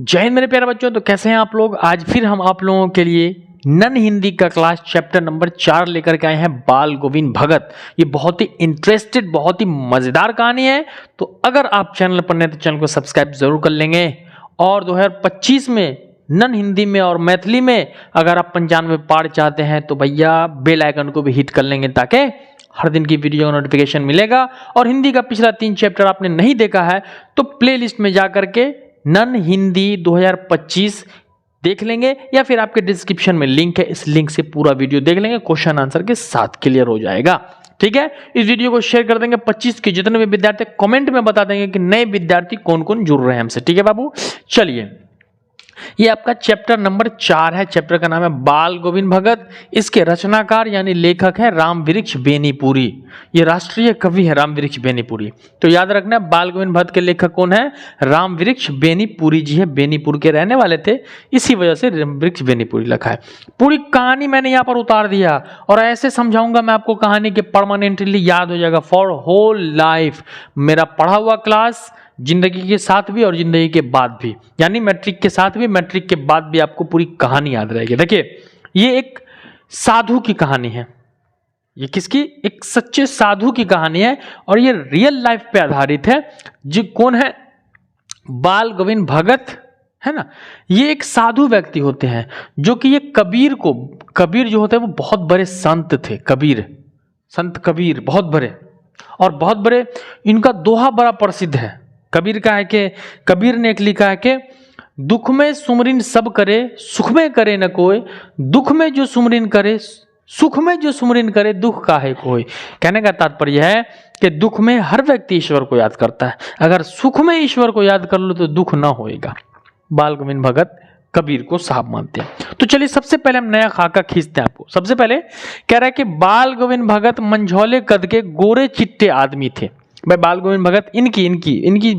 जय हिंद मेरे प्यारे बच्चों। तो कैसे हैं आप लोग। आज फिर हम आप लोगों के लिए नन हिंदी का क्लास चैप्टर नंबर 4 लेकर के आए हैं, बाल गोविंद भगत। ये बहुत ही इंटरेस्टेड, बहुत ही मजेदार कहानी है। तो अगर आप चैनल पर नए तो चैनल को सब्सक्राइब जरूर कर लेंगे। और 2025 में नन हिंदी में और मैथिली में अगर आप 95 पार चाहते हैं तो भैया बेल आइकन को भी हिट कर लेंगे, ताकि हर दिन की वीडियो का नोटिफिकेशन मिलेगा। और हिंदी का पिछला 3 चैप्टर आपने नहीं देखा है तो प्लेलिस्ट में जा करके नन हिंदी 2025 देख लेंगे, या फिर आपके डिस्क्रिप्शन में लिंक है, इस लिंक से पूरा वीडियो देख लेंगे, क्वेश्चन आंसर के साथ क्लियर हो जाएगा। ठीक है, इस वीडियो को शेयर कर देंगे। 25 के जितने भी विद्यार्थी कमेंट में बता देंगे कि नए विद्यार्थी कौन कौन जुड़ रहे हैं हमसे। ठीक है बाबू, चलिए ये आपका चैप्टर नंबर 4 है। चैप्टर का नाम है बाल गोविंद भगत। इसके रचनाकार यानी लेखक है रामवृक्ष बेनीपुरी। ये राष्ट्रीय कवि है रामवृक्ष बेनीपुरी। तो याद रखना बाल गोविंद भगत के लेखक कौन है, रामवृक्ष बेनीपुरी जी है। बेनीपुर के रहने वाले थे, इसी वजह से रामवृक्ष बेनीपुरी लिखा है। पूरी कहानी मैंने यहाँ पर उतार दिया और ऐसे समझाऊंगा मैं आपको कहानी के परमानेंटली याद हो जाएगा फॉर होल लाइफ। मेरा पढ़ा हुआ क्लास जिंदगी के साथ भी और जिंदगी के बाद भी, यानी मैट्रिक के साथ भी मैट्रिक के बाद भी आपको पूरी कहानी याद रहेगी। देखिए ये एक साधु की कहानी है। ये किसकी? एक सच्चे साधु की कहानी है और ये रियल लाइफ पे आधारित है। जो कौन है? बाल गोविंद भगत है ना। ये एक साधु व्यक्ति होते हैं जो कि ये कबीर जो होते हैं वो बहुत बड़े संत थे। संत कबीर बहुत बड़े, और बहुत बड़े। इनका दोहा बड़ा प्रसिद्ध है कबीर का है कि कबीर ने एक लिखा है कि दुख में सुमरिन सब करे, सुख में करे न कोई। दुख में जो सुमरिन करे, सुख में जो सुमरिन करे, दुख काहे कोई। कहने का तात्पर्य है कि दुख में हर व्यक्ति ईश्वर को याद करता है, अगर सुख में ईश्वर को याद कर लो तो दुख ना होएगा। बाल गोविंद भगत कबीर को साहब मानते हैं। तो चलिए सबसे पहले हम नया खाका खींचते हैं आपको। सबसे पहले कह रहा है कि बाल गोविंद भगत मंझौले कद के गोरे चिट्टे आदमी थे। भाई बाल गोविंद भगत इनकी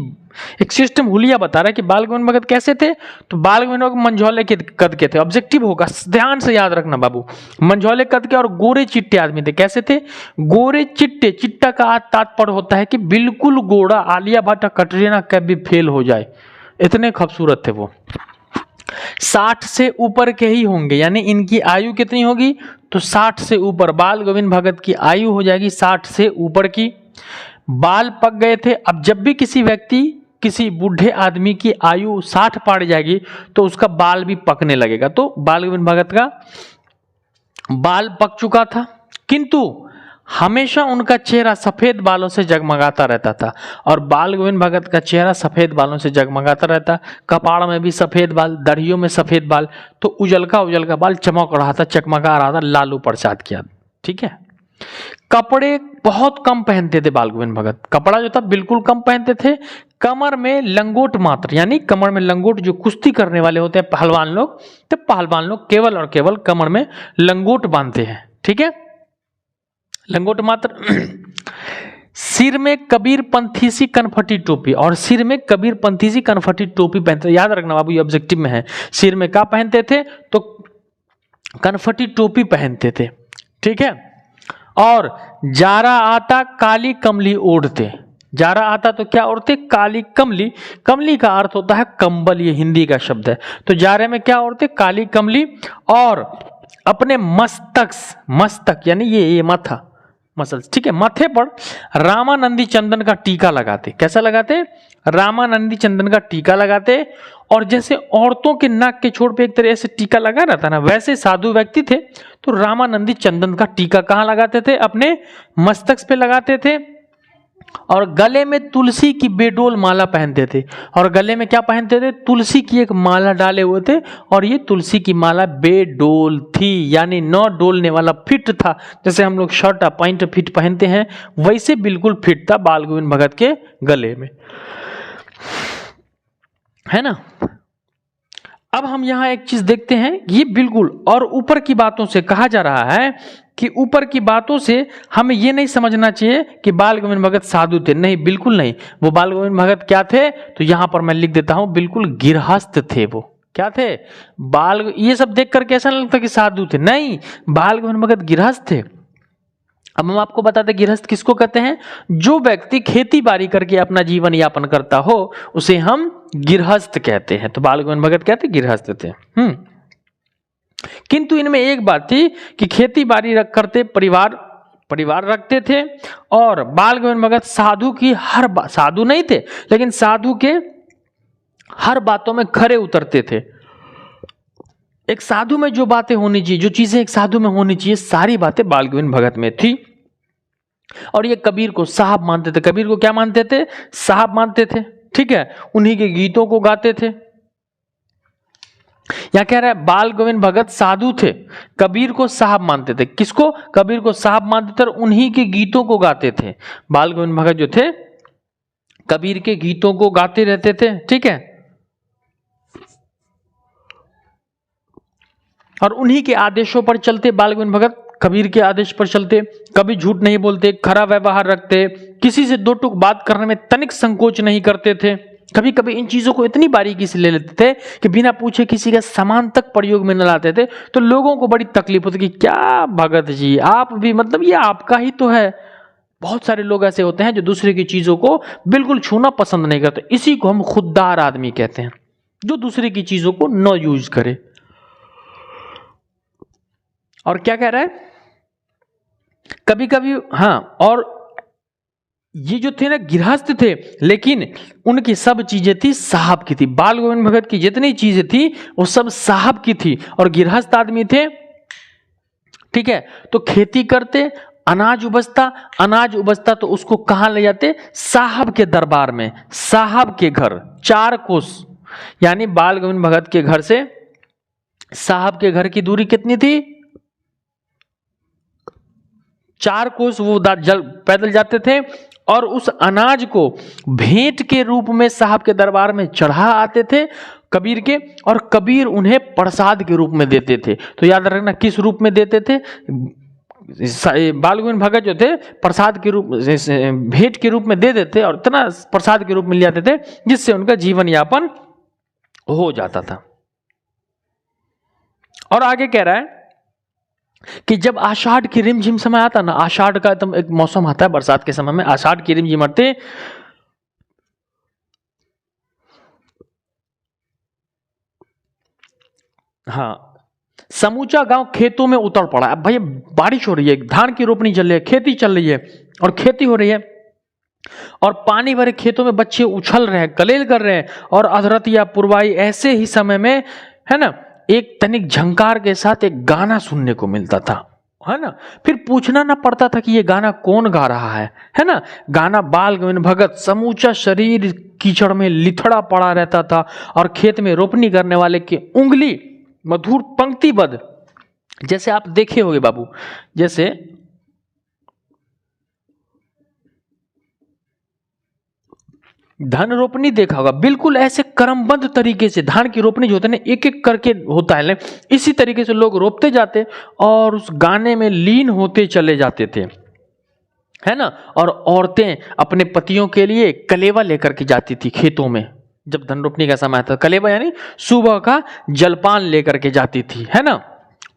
एक सिस्टम हुलिया बता रहा है कि बाल गोविंद भगत कैसे थे। तो बाल गोविंद भगत मंझौले के कद के थे। ऑब्जेक्टिव होगा, ध्यान से याद रखना बाबू। मंझौले कद के और गोरे चिट्टे आदमी थे। कैसे थे? गोरे चिट्टे, चिट्टा का तात्पर्य होता है कि बिल्कुल गोरा, आलिया भट्ट, कटरीना कैफ भी फेल हो जाए, इतने खूबसूरत थे वो। 60 से ऊपर के ही होंगे, यानी इनकी आयु कितनी होगी? तो 60 से ऊपर। बाल गोविंद भगत की आयु हो जाएगी 60 से ऊपर की। बाल पक गए थे। अब जब भी किसी बूढ़े आदमी की आयु 60 पार जाएगी तो उसका बाल भी पकने लगेगा। तो बाल गोविंद भगत का बाल पक चुका था, किंतु हमेशा उनका चेहरा सफेद बालों से जगमगाता रहता था। और बाल गोविंद भगत का चेहरा सफेद बालों से जगमगाता रहता, कपाड़ में भी सफेद बाल, दाढ़ियों में सफेद बाल, तो उजलका बाल चमक रहा था, चकमका रहा था, लालू प्रसाद की याद। ठीक है। कपड़े बहुत कम पहनते थे बाल गोविंद भगत। कपड़ा जो था बिल्कुल कम पहनते थे। कमर में लंगोट मात्र, यानी कमर में लंगोट, जो कुश्ती करने वाले होते हैं पहलवान लोग, तो पहलवान लोग केवल और केवल कमर में लंगोट बांधते हैं। ठीक है, लंगोट मात्र। सिर में कबीर पंथी सी कनफटी टोपी, और सिर में कबीर पंथी सी कनफटी टोपी पहनते। याद रखना बाबू, ये ऑब्जेक्टिव में है। सिर में क्या पहनते थे? तो कनफटी टोपी पहनते थे। ठीक है। और जारा आता काली कमली ओढ़ते। जारा आता तो क्या ओढ़ते? काली कमली। कमली का अर्थ होता है कंबल, ये हिंदी का शब्द है। तो जारे में क्या ओढ़ते? काली कमली। और अपने मस्तक यानी ये माथा, मसल्स, ठीक है, माथे पर रामानंदी चंदन का टीका लगाते। कैसा लगाते? रामानंदी चंदन का टीका लगाते। और जैसे औरतों के नाक के छोर पे एक तरह से टीका लगा रहता ना, वैसे साधु व्यक्ति थे। तो रामानंदी चंदन का टीका कहाँ लगाते थे? अपने मस्तक पे लगाते थे। और गले में तुलसी की बेडोल माला पहनते थे। और गले में क्या पहनते थे? तुलसी की एक माला डाले हुए थे। और ये तुलसी की माला बेडोल थी, यानी न डोलने वाला, फिट था। जैसे हम लोग शर्ट पैंट फिट पहनते हैं, वैसे बिल्कुल फिट था बाल गोविंद भगत के गले में, है ना। अब हम यहां एक चीज देखते हैं, ये बिल्कुल, और ऊपर की बातों से कहा जा रहा है कि ऊपर की बातों से हमें यह नहीं समझना चाहिए कि बाल गोविंद भगत साधु थे। नहीं, बिल्कुल नहीं। वो बाल गोविंद भगत क्या थे? तो यहां पर मैं लिख देता हूं, बिल्कुल गृहस्थ थे। वो क्या थे? ये सब देख कर कैसा लगता कि साधु थे? नहीं, बाल गोविंद भगत गृहस्थ थे। अब हम आपको बताते गृहस्थ किसको कहते हैं? जो व्यक्ति खेती बाड़ी करके अपना जीवन यापन करता हो उसे हम गृहस्थ कहते हैं। तो बाल गोविंद भगत कहते गृहस्थ थे। किंतु इनमें एक बात थी कि खेती बाड़ी करते परिवार रखते थे, और बाल गोविंद भगत साधु की साधु नहीं थे लेकिन साधु के हर बातों में खरे उतरते थे। एक साधु में जो बातें होनी चाहिए, जो चीजें एक साधु में होनी चाहिए, सारी बातें बाल गोविंद भगत में थी। और ये कबीर को साहब मानते थे। कबीर को क्या मानते थे? साहब मानते थे। ठीक है, उन्हीं के गीतों को गाते थे। यहां कह रहा है बाल गोविंद भगत साधु थे, कबीर को साहब मानते थे। किसको? कबीर को साहब मानते थे और उन्हीं के गीतों को गाते थे। बाल गोविंद भगत जो थे कबीर के गीतों को गाते रहते थे। ठीक है, और उन्हीं के आदेशों पर चलते। बाल गोविंद भगत कबीर के आदेश पर चलते, कभी झूठ नहीं बोलते, खरा व्यवहार रखते, किसी से दो टूक बात करने में तनिक संकोच नहीं करते थे। कभी कभी इन चीजों को इतनी बारीकी से ले लेते थे कि बिना पूछे किसी का सामान तक प्रयोग में न लाते थे, तो लोगों को बड़ी तकलीफ होती कि क्या भगत जी आप भी, मतलब ये आपका ही तो है। बहुत सारे लोग ऐसे होते हैं जो दूसरे की चीजों को बिल्कुल छूना पसंद नहीं करते। इसी को हम खुददार आदमी कहते हैं, जो दूसरे की चीजों को न यूज करे। और क्या कह रहा है? कभी कभी और ये जो थे ना गृहस्थ थे, लेकिन उनकी सब चीजें थी साहब की थी। बाल गोविंद भगत की जितनी चीजें थी वो सब साहब की थी, और गृहस्थ आदमी थे। ठीक है, तो खेती करते, अनाज उपजता तो उसको कहां ले जाते? साहब के दरबार में, साहब के घर। 4 कोस, यानी बाल गोविंद भगत के घर से साहब के घर की दूरी कितनी थी? 4 कोस वो पैदल जाते थे, और उस अनाज को भेंट के रूप में साहब के दरबार में चढ़ा आते थे कबीर के, और कबीर उन्हें प्रसाद के रूप में देते थे। तो याद रखना किस रूप में देते थे? बाल गोविंद भगत जो थे प्रसाद के रूप, भेंट के रूप में दे देते, और इतना प्रसाद के रूप में ले जाते थे जिससे उनका जीवन यापन हो जाता था। और आगे कह रहा है कि जब आषाढ़ की रिमझिम समय आता ना, आषाढ़ का एकदम एक मौसम आता है बरसात के समय में, आषाढ़ की रिमझिम आते, समूचा गांव खेतों में उतर पड़ा। अब भाई बारिश हो रही है, धान की रोपनी चल रही है, खेती चल रही है और खेती हो रही है, और पानी भरे खेतों में बच्चे उछल रहे हैं, कलेल कर रहे हैं, और अधरत या पुरवाई ऐसे ही समय में है ना, एक तनिक झंकार के साथ एक गाना सुनने को मिलता था, है ना। फिर पूछना ना पड़ता था कि ये गाना कौन गा रहा है ना। गाना बाल गोविंद भगत, समूचा शरीर कीचड़ में लिथड़ा पड़ा रहता था, और खेत में रोपनी करने वाले की उंगली मधुर पंक्तिबद्ध, जैसे आप देखे होंगे बाबू, जैसे धान रोपनी देखा होगा, बिल्कुल ऐसे क्रमबद्ध तरीके से धान की रोपनी जो होता है ना, एक एक करके होता है, इसी तरीके से लोग रोपते जाते और उस गाने में लीन होते चले जाते थे, है ना। और औरतें अपने पतियों के लिए कलेवा लेकर के जाती थी खेतों में, जब धन रोपनी का समय था, कलेवा यानी सुबह का जलपान लेकर के जाती थी, है ना।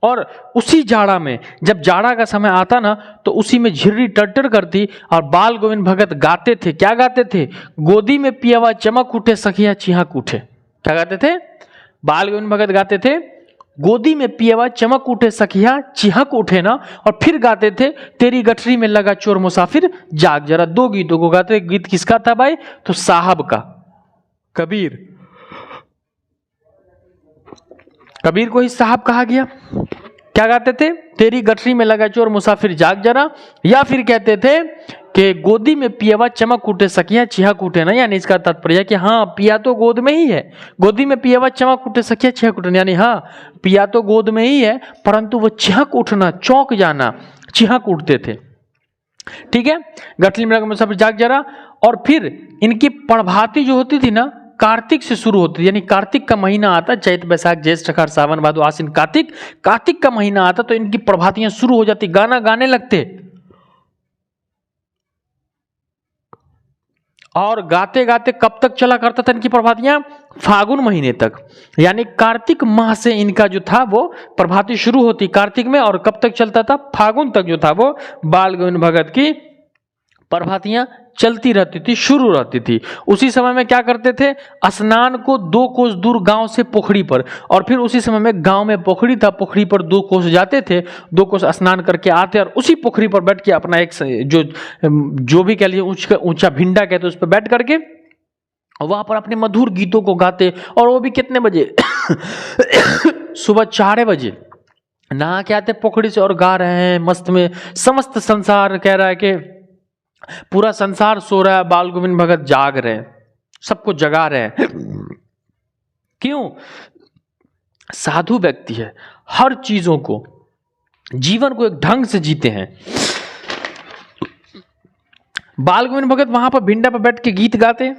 और उसी जाड़ा में, जब जाड़ा का समय आता ना, तो उसी में झिर्री टट्टर करती, और बाल गोविंद भगत गाते थे। क्या गाते थे? गोदी में पियावा चमक उठे सखिया चिहाक उठे। क्या गाते थे? बाल गोविंद भगत गाते थे गोदी में पियावा चमक उठे सखिया चिहक उठे ना, और फिर गाते थे तेरी गठरी में लगा चोर मुसाफिर जाग जरा। 2 गीतों को गाते। गीत किसका था भाई? तो साहब का, कबीर को ही साहब कहा गया। क्या गाते थे? तेरी गठरी में लगा चोर मुसाफिर जाग जरा, या फिर कहते थे कि गोदी में पियावा चमक उठे सखिया चिहक उठे ना, यानी इसका तात्पर्य है कि हाँ पिया तो गोद में ही है, गोदी में पियावा चमक उठे सखिया चिहक उठे, यानी हाँ पिया तो गोद में ही है, परंतु वो चिहक उठना, चौंक जाना, चिहक उठते थे। ठीक है, गठरी में लगा मुसाफिर जाग जरा। और फिर इनकी प्रभाती जो होती थी ना, कार्तिक से शुरू होती थी, यानी कार्तिक का महीना आता, चैत बैसाख ज्येष्ठ अखाड़ सावन भादो आश्विन कार्तिक का महीना आता, तो इनकी प्रभातियां शुरू हो जाती, गाना गाने लगते। और गाते गाते कब तक चला करता था इनकी प्रभातियां? फागुन महीने तक, यानी कार्तिक माह से इनका जो था वो प्रभाती शुरू होती कार्तिक में, और कब तक चलता था? फागुन तक जो था वो बाल गोविंद भगत की प्रभातियां चलती रहती थी, शुरू रहती थी। उसी समय में क्या करते थे? स्नान को 2 कोस दूर गांव से पोखरी पर, और फिर उसी समय में गांव में पोखरी था, पोखरी पर 2 कोस जाते थे, 2 कोस स्नान करके आते और उसी पोखरी पर बैठ के अपना एक जो भी कह लीजिए ऊंचा भिंडा कहते उस पर बैठ करके वहां पर अपने मधुर गीतों को गाते। और वो भी कितने बजे? सुबह 4 बजे नहा के आते पोखरी से और गा रहे हैं मस्त में। समस्त संसार कह रहा है कि पूरा संसार सो रहा है, बाल गोविंद भगत जाग रहे हैं, सबको जगा रहे हैं। क्यों? साधु व्यक्ति है, हर चीजों को, जीवन को एक ढंग से जीते हैं। बाल गोविंद भगत वहां पर भिंडा पर बैठ के गीत गाते।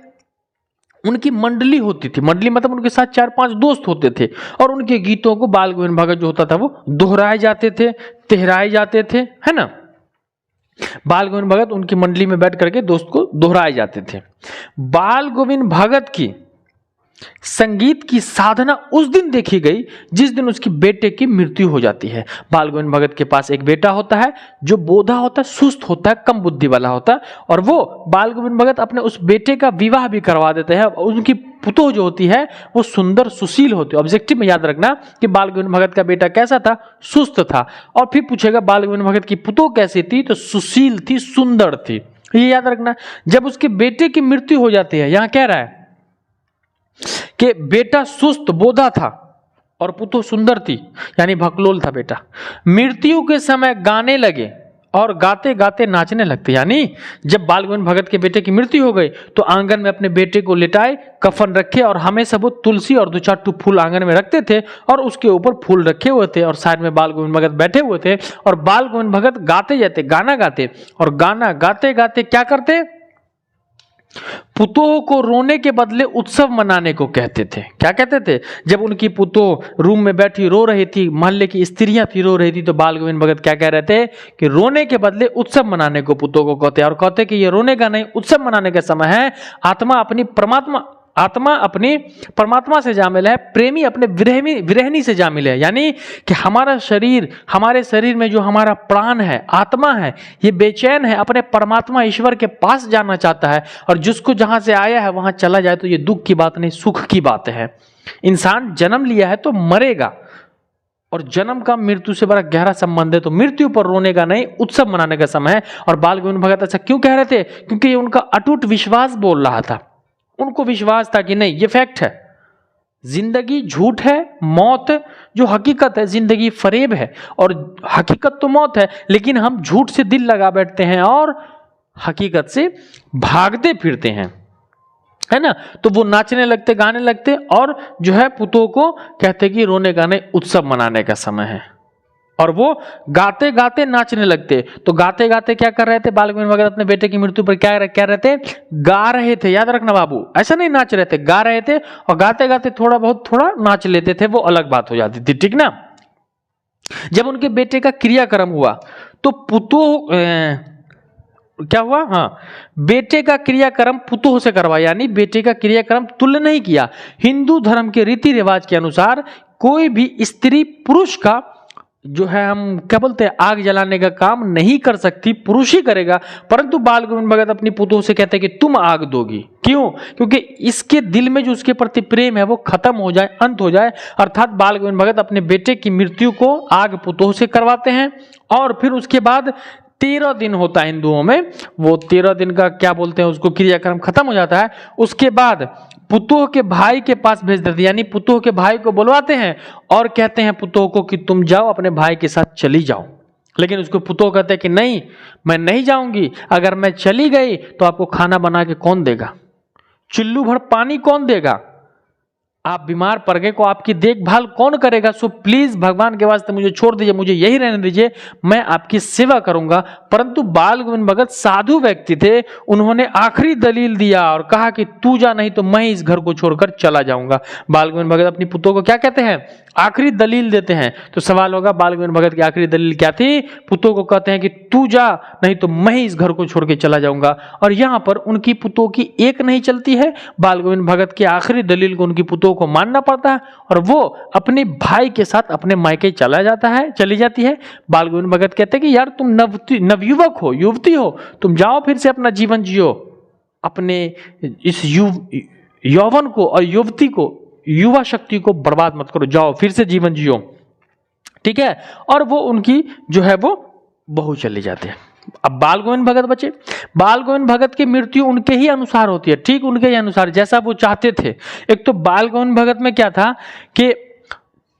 उनकी मंडली होती थी, मंडली मतलब उनके साथ 4-5 दोस्त होते थे, और उनके गीतों को बाल गोविंद भगत जो होता था वो दोहराए जाते थे, तेहराए जाते थे, है ना। बाल गोविंद भगत उनकी मंडली में बैठ करके दोस्त को दोहराए जाते थे। बाल गोविंद भगत की संगीत की साधना उस दिन देखी गई जिस दिन उसकी बेटे की मृत्यु हो जाती है। बाल गोविंद भगत के पास एक बेटा होता है जो बोधा होता है, सुस्त होता है, कम बुद्धि वाला होता है, और वो बाल गोविंद भगत अपने उस बेटे का विवाह भी करवा देते हैं। उनकी पुतोह जो होती है वो सुंदर सुशील होती है। ऑब्जेक्टिव में याद रखना कि बाल गोविंद भगत का बेटा कैसा था? सुस्त था। और फिर पूछेगा बाल गोविंद भगत की पुतोह कैसी थी? तो सुशील थी, सुंदर थी। ये याद रखना। जब उसके बेटे की मृत्यु हो जाती है, यहां कह रहा है कि बेटा सुस्त बोधा था और पुतोह सुंदर थी, यानी भकलोल था बेटा। मृत्यु के समय गाने लगे और गाते गाते नाचने लगते। यानी जब बाल गोविंद भगत के बेटे की मृत्यु हो गई तो आंगन में अपने बेटे को लिटाए, कफन रखे, और हमेशा वो तुलसी और 2-4 टूक फूल आंगन में रखते थे और उसके ऊपर फूल रखे हुए थे, और साइड में बाल गोविंद भगत बैठे हुए थे। और बाल गोविंद भगत गाते जाते, गाना गाते, और गाना गाते गाते क्या करते? पुतोह को रोने के बदले उत्सव मनाने को कहते थे। क्या कहते थे? जब उनकी पुतोह रूम में बैठी रो रही थी, मोहल्ले की स्त्रियां थी रो रही थी, तो बाल गोविंद भगत क्या कह रहे थे कि रोने के बदले उत्सव मनाने को पुतोह को कहते हैं। और कहते कि ये रोने का नहीं, उत्सव मनाने का समय है। आत्मा अपनी परमात्मा से जामिल है, प्रेमी अपने विरहिणी से जामिल है। यानी कि हमारा शरीर, हमारे शरीर में जो हमारा प्राण है, आत्मा है, ये बेचैन है, अपने परमात्मा ईश्वर के पास जाना चाहता है। और जिसको जहां से आया है वहां चला जाए तो ये दुख की बात नहीं, सुख की बात है। इंसान जन्म लिया है तो मरेगा, और जन्म का मृत्यु से बड़ा गहरा संबंध है। तो मृत्यु पर रोने का नहीं, उत्सव मनाने का समय है। और बाल गोविंद भगत ऐसा क्यों कह रहे थे? क्योंकि ये उनका अटूट विश्वास बोल रहा था। उनको विश्वास था कि नहीं, ये फैक्ट है, जिंदगी झूठ है, मौत जो हकीकत है, जिंदगी फरेब है और हकीकत तो मौत है। लेकिन हम झूठ से दिल लगा बैठते हैं और हकीकत से भागते फिरते हैं, है ना। तो वो नाचने लगते, गाने लगते, और जो है पुतोह को कहते कि रोने गाने उत्सव मनाने का समय है, और वो गाते गाते नाचने लगते। तो गाते गाते क्या कर रहे थे बाल गोविंद भगत? अपने बेटे की मृत्यु पर क्या रहे थे? गा रहे थे। याद रखना बाबू, ऐसा नहीं नाच रहे थे, गा रहे थे। और गाते गाते थोड़ा बहुत थोड़ा नाच लेते थे, वो अलग बात हो जाती थी, ठीक ना। जब उनके बेटे का क्रियाक्रम हुआ तो पुतोह क्या हुआ? हाँ, बेटे का क्रियाक्रम पुतोह से करवा, यानी बेटे का क्रियाक्रम तुल्य नहीं किया। हिंदू धर्म के रीति रिवाज के अनुसार कोई भी स्त्री पुरुष का जो है, हम क्या बोलते हैं, आग जलाने का काम नहीं कर सकती, पुरुष ही करेगा। परंतु बाल गोविंद भगत अपनी पुतोह से कहते हैं कि तुम आग दोगी। क्यों? क्योंकि इसके दिल में जो उसके प्रति प्रेम है वो खत्म हो जाए, अंत हो जाए। अर्थात बाल गोविंद भगत अपने बेटे की मृत्यु को आग पुतोह से करवाते हैं। और फिर उसके बाद 13 दिन होता है हिंदुओं में, वो 13 दिन का क्या बोलते हैं उसको, क्रियाक्रम खत्म हो जाता है। उसके बाद पुतोह के भाई के पास भेज देते, यानी पुतोह के भाई को बुलवाते हैं और कहते हैं पुतोह को कि तुम जाओ, अपने भाई के साथ चली जाओ। लेकिन उसको पुतोह कहते हैं कि नहीं, मैं नहीं जाऊंगी। अगर मैं चली गई तो आपको खाना बना के कौन देगा? चुल्लू भर पानी कौन देगा? आप बीमार पड़ गए को आपकी देखभाल कौन करेगा? सो प्लीज भगवान के वास्ते मुझे छोड़ दीजिए, मुझे यही रहने दीजिए, मैं आपकी सेवा करूंगा। परंतु बाल गोविंद भगत साधु व्यक्ति थे, उन्होंने आखिरी दलील दिया और कहा कि तू जा, नहीं तो मैं इस घर को छोड़कर चला जाऊंगा। बाल गोविंद भगत अपनी पुतों को क्या कहते हैं? आखिरी दलील देते हैं। तो सवाल होगा बाल गोविंद भगत की आखिरी दलील क्या थी? पुतों को कहते हैं कि तू जा, नहीं तो मैं इस घर को छोड़ के चला जाऊंगा। और यहां पर उनकी पुतों की एक नहीं चलती है, बाल गोविंद भगत की आखिरी दलील को उनकी पुतों को मानना पड़ता है और वो अपने भाई के साथ अपने मायके चली जाती है। बाल गोविंद भगत कहते हैं कि यार तुम नवयुवक हो, युवती हो, तुम जाओ फिर से अपना जीवन जियो, अपने इस यौवन को और युवती को, युवा शक्ति को बर्बाद मत करो, जाओ फिर से जीवन जियो, ठीक है। और वो उनकी जो है वो बहू चले जाते हैं। अब बाल गोविंद भगत बचे। बाल गोविंद भगत की मृत्यु उनके ही अनुसार होती है, ठीक उनके ही अनुसार, जैसा वो चाहते थे। एक तो बाल गोविंद भगत में क्या था कि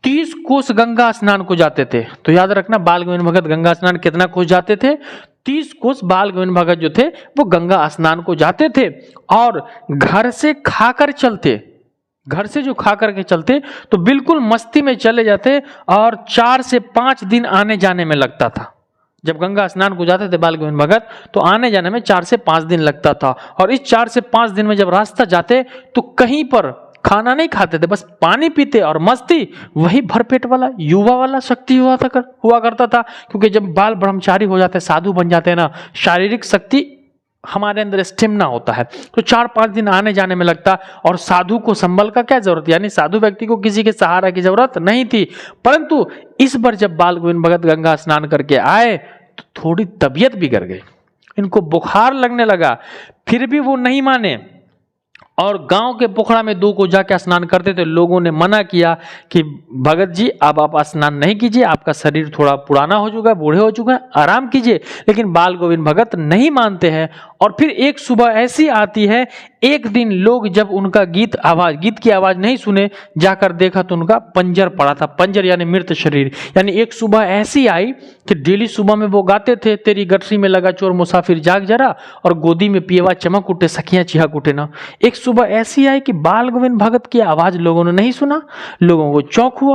30 कोस गंगा स्नान को जाते थे। तो याद रखना, बाल गोविंद भगत गंगा स्नान कितना कोस जाते थे? 30 कोस बाल गोविंद भगत जो थे वो गंगा स्नान को जाते थे और घर से खाकर चलते, घर से जो खा करके चलते तो बिल्कुल मस्ती में चले जाते और 4 से 5 दिन आने जाने में लगता था। जब गंगा स्नान को जाते थे बाल गोविंद भगत तो आने जाने में 4 से 5 दिन लगता था। और इस 4 से 5 दिन में जब रास्ता जाते तो कहीं पर खाना नहीं खाते थे, बस पानी पीते और मस्ती, वही भरपेट वाला युवा वाला शक्ति हुआ करता था। क्योंकि जब बाल ब्रह्मचारी हो जाते, साधु बन जाते हैं ना, शारीरिक शक्ति हमारे अंदर स्टेमिना होता है, तो 4-5 दिन आने जाने में लगता। और साधु को संबल का क्या जरूरत, यानी साधु व्यक्ति को किसी के सहारा की जरूरत नहीं थी। परंतु इस बार जब बाल गोविंद भगत गंगा स्नान करके आए तो थोड़ी तबीयत बिगड़ गई, इनको बुखार लगने लगा। फिर भी वो नहीं माने और गांव के पोखरा में 2 को जाकर स्नान करते थे। लोगों ने मना किया कि भगत जी अब आप स्नान नहीं कीजिए, आपका शरीर थोड़ा पुराना हो चुका है, बूढ़े हो चुके हैं, आराम कीजिए। लेकिन बाल गोविंद भगत नहीं मानते हैं। और फिर एक सुबह ऐसी आती है, एक दिन लोग जब उनका गीत की आवाज नहीं सुने, जाकर देखा तो उनका पंजर पड़ा था। पंजर यानी मृत शरीर। यानी एक सुबह ऐसी आई कि डेली सुबह में वो गाते थे, तेरी गठरी में लगा चोर मुसाफिर जाग जरा, और गोदी में पिएवा चमक उठे सखियां चिहाक उठे ना। एक सुबह ऐसी आई कि बाल गोविंद भगत की आवाज लोगों ने नहीं सुना। लोगों को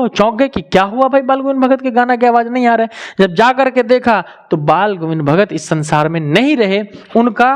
चौंक गए कि क्या हुआ भाई, बाल गोविंद भगत के गाना की आवाज नहीं आ रहा है। जब जाकर के देखा तो बाल गोविंद भगत इस संसार में नहीं रहे, उनका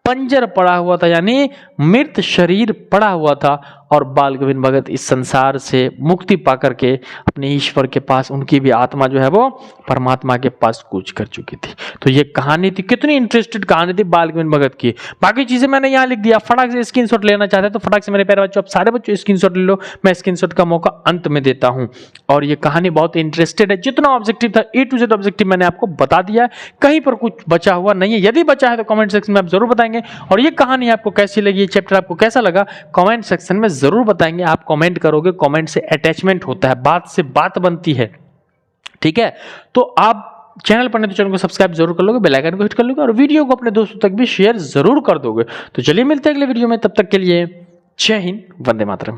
पंजर पड़ा हुआ था, यानी मृत शरीर पड़ा हुआ था। और बाल गोविंद भगत इस संसार से मुक्ति पाकर के अपने ईश्वर के पास, उनकी भी आत्मा जो है वो परमात्मा के पास कूच कर चुकी थी। तो ये कहानी थी, कितनी इंटरेस्टेड कहानी थी बाल गोविंद भगत की। बाकी चीजें मैंने यहाँ लिख दिया, फटाक से स्क्रीनशॉट लेना चाहते हैं तो फटाक से मेरे प्यारे बच्चों, आप सारे बच्चों स्क्रीनशॉट ले लो। मैं स्क्रीनशॉट का मौका अंत में देता हूँ। और ये कहानी बहुत इंटरेस्टेड है, जितना ऑब्जेक्टिव था A to Z ऑब्जेक्टिव मैंने आपको बता दिया है, कहीं पर कुछ बचा हुआ नहीं है। यदि बचा है तो कमेंट सेक्शन में आप जरूर बताएंगे। और ये कहानी आपको कैसी लगी, ये चैप्टर आपको कैसा लगा, कमेंट सेक्शन में जरूर बताएंगे। आप कमेंट करोगे, कमेंट से अटैचमेंट होता है, बात से बात बनती है, ठीक है। तो आप चैनल पर नहीं तो चैनल को सब्सक्राइब जरूर कर लोगे, बेल आइकन को हिट कर लोगे और वीडियो को अपने दोस्तों तक भी शेयर जरूर कर दोगे। तो चलिए मिलते हैं अगले वीडियो में, तब तक के लिए जय हिंद, वंदे मातरम।